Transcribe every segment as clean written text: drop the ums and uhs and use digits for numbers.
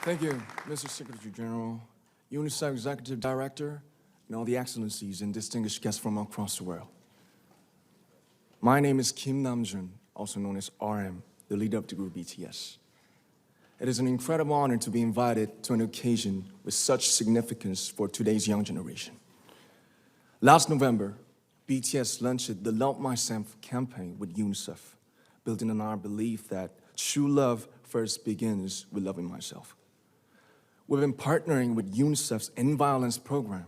Thank you, Mr. Secretary General, UNICEF Executive Director, and all the excellencies and distinguished guests from across the world. My name is Nam Joon, also known as RM, the leader of the group BTS. It is an incredible honor to be invited to an occasion with such significance for today's young generation. Last November, BTS launched the Love Myself campaign with UNICEF, building on our belief that true love first begins with loving myself. We've been partnering with UNICEF's End Violence program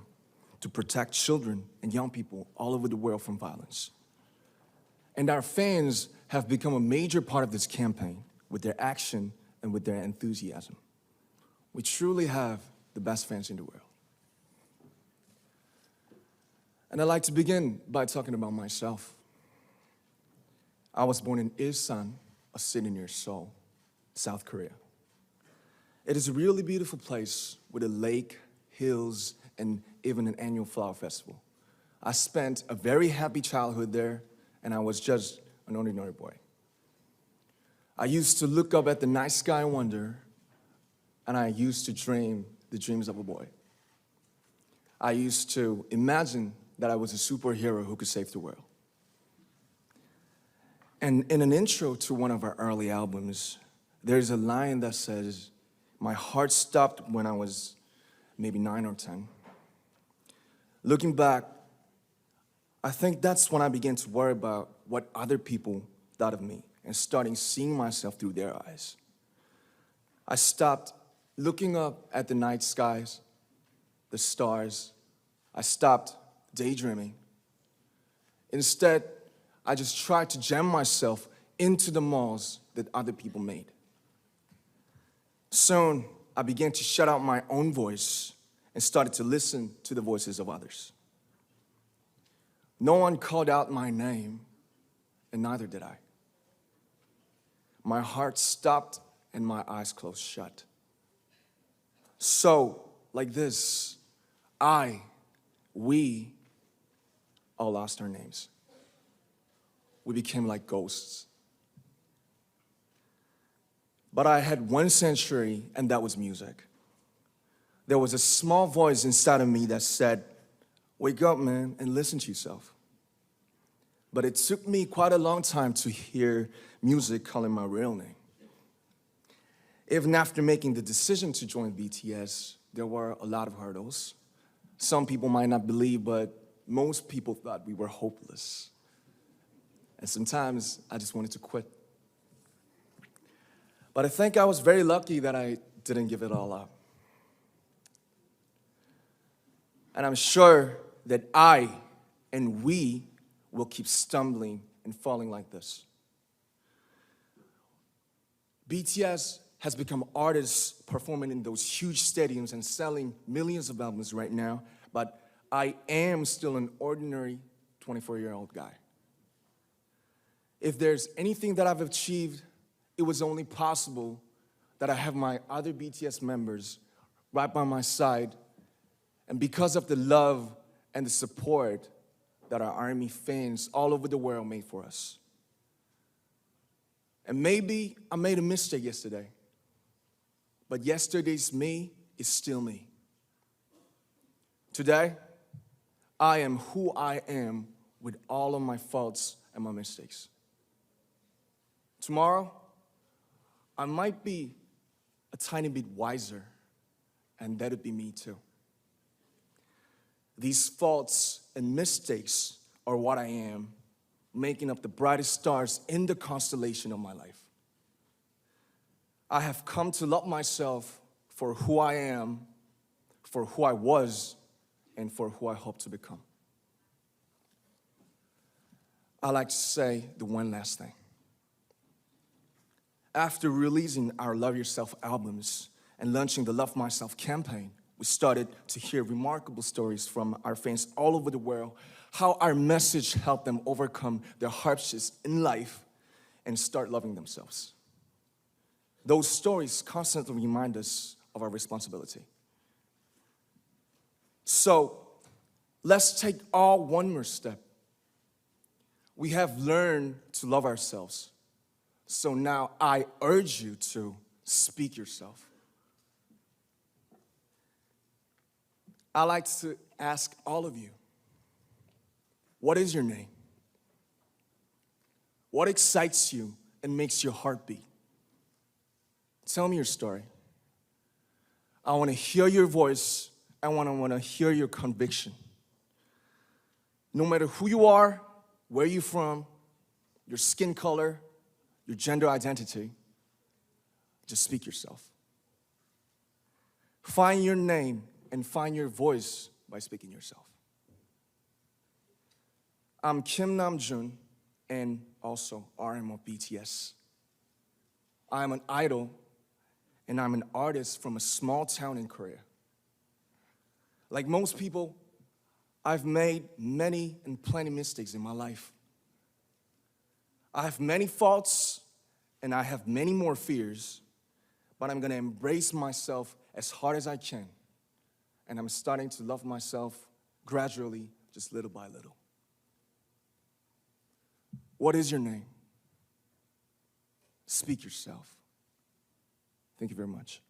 to protect children and young people all over the world from violence. And our fans have become a major part of this campaign with their action and with their enthusiasm. We truly have the best fans in the world. And I'd like to begin by talking about myself. I was born in Ilsan, a city near Seoul, South Korea. It is a really beautiful place with a lake, hills, and even an annual flower festival. I spent a very happy childhood there, and I was just an ordinary boy. I used to look up at the night sky and wonder, and I used to dream the dreams of a boy. I used to imagine that I was a superhero who could save the world. And in an intro to one of our early albums, there's a line that says, "My heart stopped when I was maybe 9 or 10. Looking back, I think that's when I began to worry about what other people thought of me and starting seeing myself through their eyes. I stopped looking up at the night skies, the stars. I stopped daydreaming. Instead, I just tried to jam myself into the malls that other people made. Soon, I began to shut out my own voice and started to listen to the voices of others. No one called out my name, and neither did I. My heart stopped and my eyes closed shut. So, like this, we all lost our names. We became like ghosts. But I had one sanctuary, and that was music. There was a small voice inside of me that said, "Wake up, man, and listen to yourself." But it took me quite a long time to hear music calling my real name. Even after making the decision to join BTS, there were a lot of hurdles. Some people might not believe, but most people thought we were hopeless. And sometimes I just wanted to quit. But I think I was very lucky that I didn't give it all up. And I'm sure that I and we will keep stumbling and falling like this. BTS has become artists performing in those huge stadiums and selling millions of albums right now, but I am still an ordinary 24-year-old guy. If there's anything that I've achieved, it was only possible that I have my other BTS members right by my side, and because of the love and the support that our ARMY fans all over the world made for us. And maybe I made a mistake yesterday, but yesterday's me is still me. Today, I am who I am with all of my faults and my mistakes. Tomorrow, I might be a tiny bit wiser, and that'd be me too. These faults and mistakes are what I am, making up the brightest stars in the constellation of my life. I have come to love myself for who I am, for who I was, and for who I hope to become. I like to say the one last thing. After releasing our Love Yourself albums and launching the Love Myself campaign, we started to hear remarkable stories from our fans all over the world, how our message helped them overcome their hardships in life and start loving themselves. Those stories constantly remind us of our responsibility. So, let's take all one more step. We have learned to love ourselves. So now I urge you to speak yourself. I like to ask all of you, what is your name? What excites you and makes your heart beat? Tell me your story. I want to hear your voice. I want to hear your conviction. No matter who you are, where you're from, your skin color, your gender identity, just speak yourself. Find your name and find your voice by speaking yourself. I'm Nam Joon, and also RM of BTS. I'm an idol, and I'm an artist from a small town in Korea. Like most people, I've made many and plenty mistakes in my life. I have many faults, and I have many more fears, but I'm gonna embrace myself as hard as I can, and I'm starting to love myself gradually, just little by little. What is your name? Speak yourself. Thank you very much.